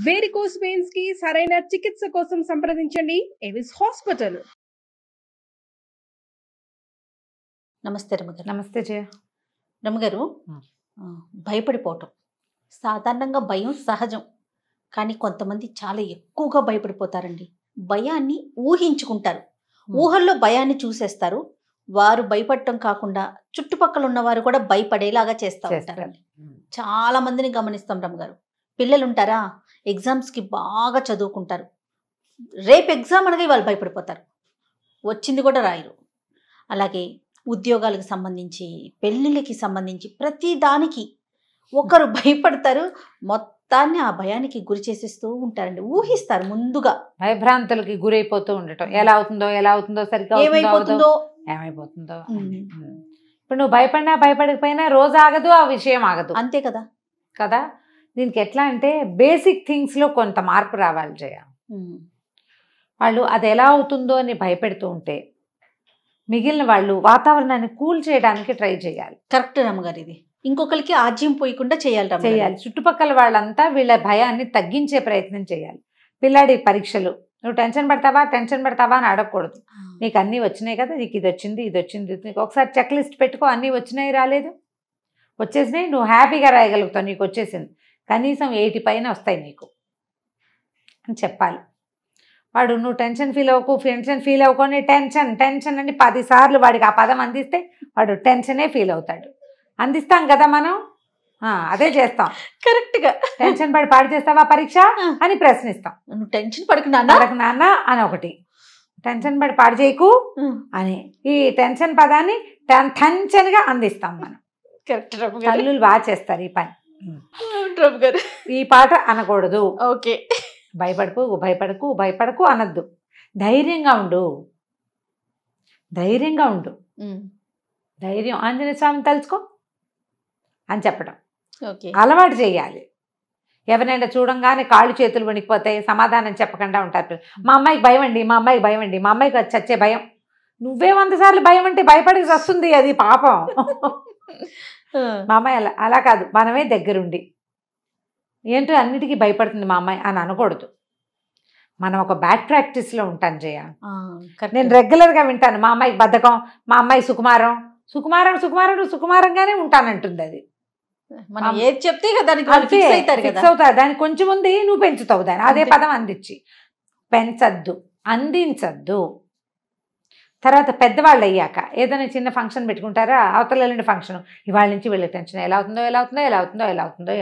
Varicose veins కి సరైన చికిత్స కోసం సంప్రదించండి ఎవిస్ హాస్పిటల్. నమస్తే రమగారు. నమస్తే జయ. రమగారు, భయపడిపోవటం సాధారణంగా భయం సహజం, కానీ కొంతమంది చాలా ఎక్కువగా భయపడిపోతారండి. భయాన్ని ఊహించుకుంటారు, ఊహల్లో భయాన్ని చూసేస్తారు. వారు భయపడటం కాకుండా చుట్టుపక్కల ఉన్నవారు కూడా భయపడేలాగా చేస్తూ ఉంటారండి. చాలా మందిని గమనిస్తాం రమగారు. పిల్లలు ఉంటారా, ఎగ్జామ్స్కి బాగా చదువుకుంటారు, రేపు ఎగ్జామ్ అనగా వాళ్ళు భయపడిపోతారు, వచ్చింది కూడా రాయరు. అలాగే ఉద్యోగాలకు సంబంధించి, పెళ్ళిళ్ళకి సంబంధించి ప్రతి దానికి ఒకరు భయపడతారు, మొత్తాన్ని ఆ భయానికి గురి చేసేస్తూ ఉంటారండి. ఊహిస్తారు, ముందుగా భయభ్రాంతులకి గురైపోతూ ఉండటం. ఎలా అవుతుందో సరిగ్గా ఏమైపోతుందో. ఇప్పుడు నువ్వు భయపడినా భయపడకపోయినా రోజు ఆగదు, ఆ విషయం ఆగదు. అంతే కదా కదా. దీనికి ఎట్లా అంటే బేసిక్ థింగ్స్లో కొంత మార్పు రావాలి జయ. వాళ్ళు అది ఎలా అవుతుందో అని భయపెడుతూ ఉంటే మిగిలిన వాళ్ళు వాతావరణాన్ని కూల్ చేయడానికి ట్రై చేయాలి. కరెక్ట్ రమ్మగారు, ఇది ఇంకొకరికి ఆజ్యం పోయకుండా చేయాలి. చుట్టుపక్కల వాళ్ళంతా వీళ్ళ భయాన్ని తగ్గించే ప్రయత్నం చేయాలి. పిల్లాడి పరీక్షలు, నువ్వు టెన్షన్ పడతావా అని అడగకూడదు. నీకు అన్నీ వచ్చినాయి కదా, నీకు ఇది వచ్చింది, నీకు ఒకసారి చెక్ లిస్ట్ పెట్టుకో, అన్నీ వచ్చినాయి రాలేదు, వచ్చేసినాయి, నువ్వు హ్యాపీగా రాయగలుగుతావు, నీకు వచ్చేసింది, కనీసం 80 పైన వస్తాయి నీకు అని చెప్పాలి. వాడు నువ్వు టెన్షన్ ఫీల్ అవ్వకొని టెన్షన్ అని 10 సార్లు వాడికి ఆ పదం అందిస్తే వాడు టెన్షనే ఫీల్ అవుతాడు. అందిస్తాం కదా మనం, అదే చేస్తాం. కరెక్ట్గా టెన్షన్ పడి పాడు చేస్తావా పరీక్ష అని ప్రశ్నిస్తాం. నువ్వు టెన్షన్ పడకు నాన్న అని ఒకటి, టెన్షన్ పడి పాడు చేయకు అని ఈ టెన్షన్ పదాన్ని టెన్షన్గా అందిస్తాం మనం. కరెక్ట్. తల్లులు బాగా చేస్తారు ఈ పని. ఈ పాట అనకూడదు. ఓకే, భయపడకు అనద్దు. ధైర్యంగా ఉండు. ధైర్యం ఆంజనేయ స్వామిని తలుచుకో అని చెప్పడం అలవాటు చేయాలి. ఎవరైనా చూడంగానే కాళ్ళు చేతులు వణికిపోతాయి, సమాధానం చెప్పకుండా ఉంటారు. మా అమ్మాయికి భయం అండి, మా అమ్మాయికి చచ్చే భయం. నువ్వే 100 సార్లు భయం అంటే భయపడి వస్తుంది, అది పాపం. మా అమ్మాయి అలా కాదు, మనమే దగ్గరుండి ఏంటో అన్నిటికీ భయపడుతుంది మా అమ్మాయి అని అనకూడదు. మనం ఒక బ్యాడ్ ప్రాక్టీస్లో ఉంటాను జయ. నేను రెగ్యులర్గా వింటాను, మా అమ్మాయికి బద్ధకం, మా అమ్మాయి సుకుమారంగానే ఉంటానంటుంది. అది ఏది చెప్తే ఫిక్స్ అవుతారు. దానికి కొంచెం ఉంది, నువ్వు పెంచుతావు దాన్ని. అదే పదం అందించి పెంచద్దు, అందించద్దు. తర్వాత పెద్దవాళ్ళు అయ్యాక ఏదైనా చిన్న ఫంక్షన్ పెట్టుకుంటారా, అవతల వెళ్ళిన ఫంక్షన్, ఇవాళ నుంచి వీళ్ళ టెన్షన్ ఎలా అవుతుందో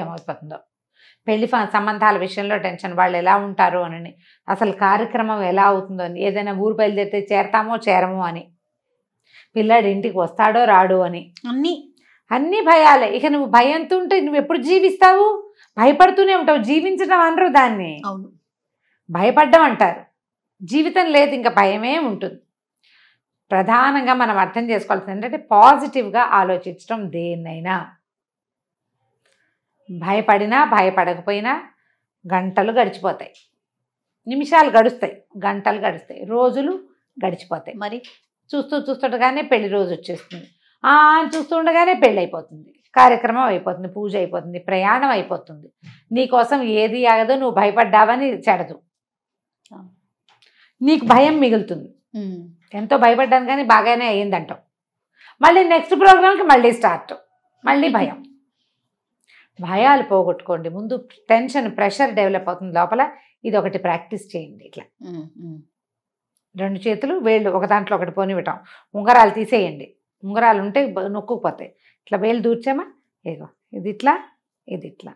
ఏమైపోతుందో. పెళ్లి సంబంధాల విషయంలో టెన్షన్, వాళ్ళు ఎలా ఉంటారో అని, అసలు కార్యక్రమం ఎలా అవుతుందో అని, ఏదైనా ఊరు బయలుదేరితే చేరతామో చేరమో అని, పిల్లాడు ఇంటికి వస్తాడో రాడో అని, అన్నీ భయాలే. ఇక నువ్వు భయంతో ఉంటే నువ్వు ఎప్పుడు జీవిస్తావు? భయపడుతూనే ఉంటావు. జీవించడం అనరు దాన్ని, భయపడ్డం అంటారు. జీవితం లేదు, ఇంకా భయమే ఉంటుంది. ప్రధానంగా మనం అర్థం చేసుకోవాల్సింది ఏంటంటే పాజిటివ్గా ఆలోచించడం. దేన్నైనా భయపడినా భయపడకపోయినా గంటలు గడిచిపోతాయి, నిమిషాలు గడుస్తాయి, గంటలు గడుస్తాయి, రోజులు గడిచిపోతాయి. మరి చూస్తుండగానే పెళ్లి రోజు వచ్చేస్తుంది, చూస్తుండగానే పెళ్ళి అయిపోతుంది, కార్యక్రమం అయిపోతుంది, పూజ అయిపోతుంది, ప్రయాణం అయిపోతుంది. నీకోసం ఏది ఆగదో, నువ్వు భయపడ్డావని చెడదు, నీకు భయం మిగులుతుంది. ఎంతో భయపడ్డాను కానీ బాగానే అయ్యిందంటాం, మళ్ళీ నెక్స్ట్ ప్రోగ్రామ్కి మళ్ళీ స్టార్ట్, మళ్ళీ భయం. భయాలు పోగొట్టుకోండి. ముందు టెన్షన్, ప్రెషర్ డెవలప్ అవుతుంది లోపల. ఇది ఒకటి ప్రాక్టీస్ చేయండి. ఇట్లా 2 చేతులు వేళ్ళు ఒక దాంట్లో ఒకటి పోనివ్వటం, ఉంగరాలు తీసేయండి. ఉంగరాలు ఉంటే నొక్కుపోతాయి. ఇట్లా వేలు దూర్చామా, ఇదిగో ఇది ఇట్లా, ఇది ఇట్లా,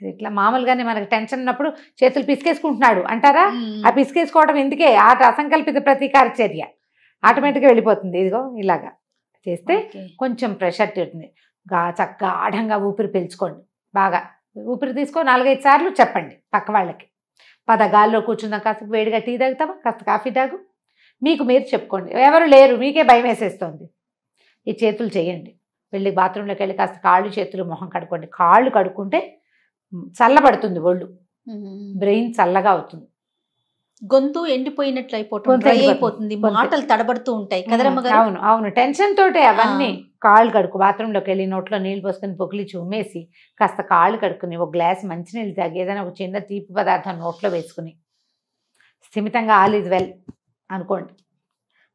ఇది ఇట్లా. మామూలుగానే మనకు టెన్షన్ ఉన్నప్పుడు చేతులు పిసికేసుకుంటున్నాడు అంటారా, ఆ పిసికేసుకోవడం ఎందుకే, అసంకల్పిత ప్రతీకార చర్య, ఆటోమేటిక్గా వెళ్ళిపోతుంది. ఇదిగో ఇలాగా చేస్తే కొంచెం ప్రెషర్ తీరుతుంది. చక్కగా గాఢంగా ఊపిరి పీల్చుకోండి. బాగా ఊపిరి తీసుకో 4-5 సార్లు చెప్పండి పక్క వాళ్ళకి. గాల్లో కూర్చుందాం, కాస్త వేడిగా టీ తాగుతావా, కాస్త కాఫీ తాగు, మీకు మీరు చెప్పుకోండి. ఎవరు లేరు, మీకే భయం వేసేస్తుంది. ఈ చేతులు చేయండి. వెళ్ళి బాత్రూంలోకి వెళ్ళి కాస్త కాళ్ళు చేతులు మొహం కడుక్కోండి. కాళ్ళు కడుక్కుంటే చల్లబడుతుంది ఒళ్ళు, బ్రెయిన్ చల్లగా అవుతుంది. గొంతు ఎండిపోయినట్లు అయిపోతుంది, గొంతు డ్రై ఎండిపోతుంది. అయిపోతుంది, గొంతు. మాటలు తడబడుతూ ఉంటాయి కదరమ్మ గారు. అవును అవును, టెన్షన్ తోటే అవన్నీ. కాళ్ళు కడుకు, బాత్రూంలోకి వెళ్ళి నోట్లో నీళ్ళు పోసుకొని పొకిలిచి ఉమ్మేసి కాస్త కాళ్ళు కడుక్కుని ఒక గ్లాస్ మంచినీళ్ళు తాగి ఏదైనా ఒక చిన్న తీపి పదార్థం నోట్లో వేసుకుని స్థిమితంగా ఆల్ ఈజ్ వెల్ అనుకోండి.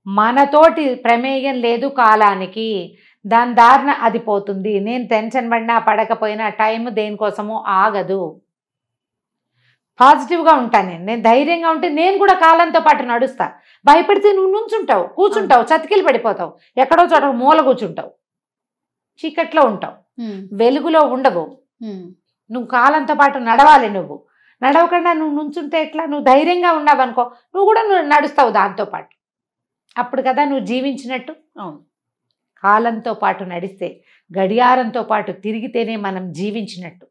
మనతోటి ప్రమేయం లేదు కాలానికి, దాని దారిన అది పోతుంది. నేను టెన్షన్ పడినా పడకపోయినా టైం దేనికోసమో ఆగదు. పాజిటివ్గా ఉంటాను నేను ధైర్యంగా ఉంటే నేను కూడా కాలంతో పాటు నడుస్తా. భయపడితే నువ్వు నుంచుంటావు, కూర్చుంటావు, చతికిలు పడిపోతావు, ఎక్కడో చోట మూల కూర్చుంటావు, చీకట్లో ఉంటావు, వెలుగులో ఉండవు. నువ్వు కాలంతో పాటు నడవాలి. నువ్వు నడవకుండా నువ్వు నుంచుంటే ఎట్లా? నువ్వు ధైర్యంగా ఉన్నావు అనుకో, నువ్వు కూడా నడుస్తావు దాంతో పాటు. అప్పుడు కదా నువ్వు జీవించినట్టు. అవును, కాలంతో పాటు నడిస్తే, గడియారంతో పాటు తిరిగితేనే మనం జీవించినట్టు.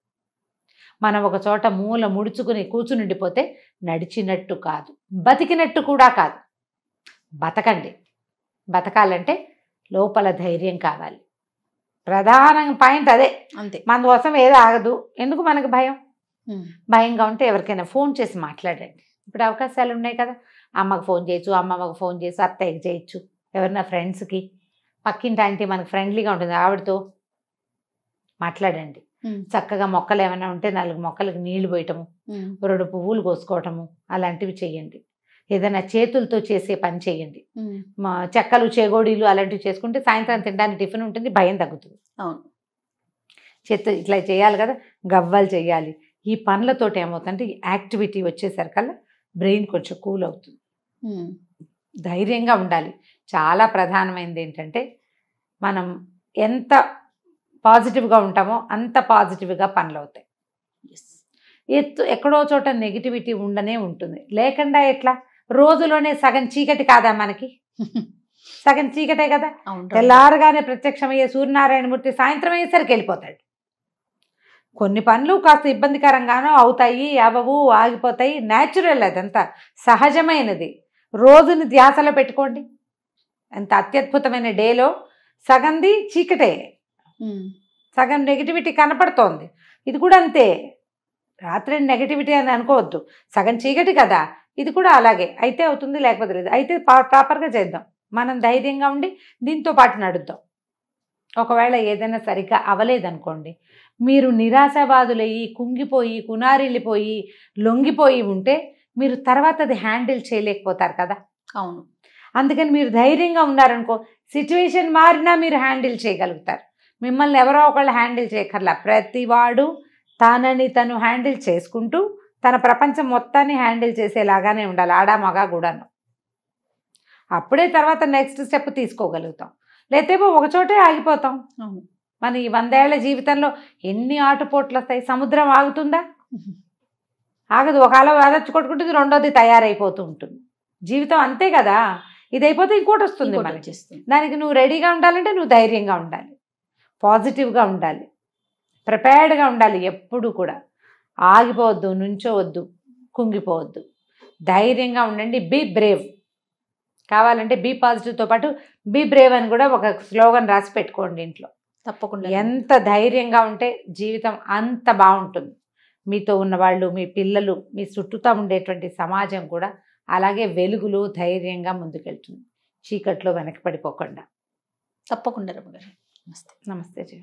మనం ఒక చోట మూల ముడుచుకుని కూర్చునిండిపోతే నడిచినట్టు కాదు, బతికినట్టు కూడా కాదు. బతకండి. బతకాలంటే లోపల ధైర్యం కావాలి. ప్రధాన పాయింట్ అదే. అంతే. మన కోసం ఏది ఆగదు. ఎందుకు మనకు భయం? భయంగా ఉంటే ఎవరికైనా ఫోన్ చేసి మాట్లాడండి. ఇప్పుడు అవకాశాలు ఉన్నాయి కదా. అమ్మకు ఫోన్ చేయొచ్చు, అమ్మమ్మకు ఫోన్ చేసి అత్తయ్యకి చేయొచ్చు, ఎవరైనా ఫ్రెండ్స్కి, పక్కింటి ఆంటీ మనకు ఫ్రెండ్లీగా ఉంటుంది, ఆవిడతో మాట్లాడండి. చక్కగా మొక్కలు ఏమైనా ఉంటే 4 మొక్కలకు నీళ్లు పోయటము, 2 పువ్వులు కోసుకోవటము, అలాంటివి చేయండి. ఏదైనా చేతులతో చేసే పని చేయండి. చెక్కలు, చేగోడీలు అలాంటివి చేసుకుంటే సాయంత్రం తినడానికి టిఫిన్ ఉంటుంది, భయం తగ్గుతుంది. అవును, చేత్తో ఇట్లా చేయాలి కదా, గవ్వలు చేయాలి. ఈ పనులతోటి ఏమవుతుందంటే యాక్టివిటీ వచ్చేసరికల్లా బ్రెయిన్ కొంచెం కూల్ అవుతుంది. ధైర్యంగా ఉండాలి. చాలా ప్రధానమైనది ఏంటంటే మనం ఎంత పాజిటివ్గా ఉంటామో అంత పాజిటివ్గా పనులు అవుతాయి. ఎక్కడో చోట నెగిటివిటీ ఉండనే ఉంటుంది. లేకుండా ఎట్లా? రోజులోనే సగం చీకటి కాదా మనకి? సగం చీకటే కదా. తెల్లారగానే ప్రత్యక్షమయ్యే సూర్యనారాయణమూర్తి సాయంత్రం అయ్యేసరికి వెళ్ళిపోతాడు. కొన్ని పనులు కాస్త ఇబ్బందికరంగానో అవుతాయి, అవ్వవు, ఆగిపోతాయి. న్యాచురల్, అదంతా సహజమైనది. రోజుని ధ్యాసలో పెట్టుకోండి. అంత అత్యద్భుతమైన డేలో సగంది చీకటే, సగం నెగిటివిటీ కనపడుతోంది. ఇది కూడా అంతే. రాత్రి నెగిటివిటీ అని అనుకోవద్దు, సగం చీకటి కదా. ఇది కూడా అలాగే. అయితే అవుతుంది, లేకపోతే లేదు. అయితే ప్రాపర్గా చేద్దాం. మనం ధైర్యంగా ఉండి దీంతో పాటు నడుద్దాం. ఒకవేళ ఏదైనా సరిగ్గా అవ్వలేదనుకోండి, మీరు నిరాశావాదులయ్యి, కుంగిపోయి, కునారిల్లిపోయి, లొంగిపోయి ఉంటే మీరు తర్వాత అది హ్యాండిల్ చేయలేకపోతారు కదా. అవును. అందుకని మీరు ధైర్యంగా ఉన్నారనుకో, సిచ్యువేషన్ మారినా మీరు హ్యాండిల్ చేయగలుగుతారు. మిమ్మల్ని ఎవరో ఒకళ్ళు హ్యాండిల్ చేయక్కర్లా. ప్రతివాడు తనని తను హ్యాండిల్ చేసుకుంటూ తన ప్రపంచం మొత్తాన్ని హ్యాండిల్ చేసేలాగానే ఉండాలి, ఆడా మగా కూడాను. అప్పుడే తర్వాత నెక్స్ట్ స్టెప్ తీసుకోగలుగుతాం. లేకపోతే ఒకచోటే ఆగిపోతాం. మన ఈ 100 ఏళ్ల జీవితంలో ఎన్ని ఆటుపోట్లు వస్తాయి? సముద్రం ఆగుతుందా? ఆగదు. ఒక అల అరచి కొట్టుకుంటుంది, రెండోది తయారైపోతూ ఉంటుంది. జీవితం అంతే కదా. ఇది అయిపోతే ఇంకోటి వస్తుంది మనకి. దానికి నువ్వు రెడీగా ఉండాలంటే నువ్వు ధైర్యంగా ఉండాలి, పాజిటివ్గా ఉండాలి, ప్రిపేర్డ్గా ఉండాలి. ఎప్పుడు కూడా ఆగిపోవద్దు, నుంచోవద్దు, కుంగిపోవద్దు. ధైర్యంగా ఉండండి. Be brave. కావాలంటే బీ పాజిటివ్తో పాటు బీ బ్రేవ్ అని కూడా ఒక స్లోగన్ రాసి పెట్టుకోండి ఇంట్లో. తప్పకుండా. ఎంత ధైర్యంగా ఉంటే జీవితం అంత బాగుంటుంది. మీతో ఉన్నవాళ్ళు, మీ పిల్లలు, మీ చుట్టూతా ఉండేటువంటి సమాజం కూడా అలాగే వెలుగులు ధైర్యంగా ముందుకెళ్తుంది. చీకట్లో వెనక్కి పడిపోకుండా. తప్పకుండా రమ్మగారు. నమస్తే. నమస్తే జయ.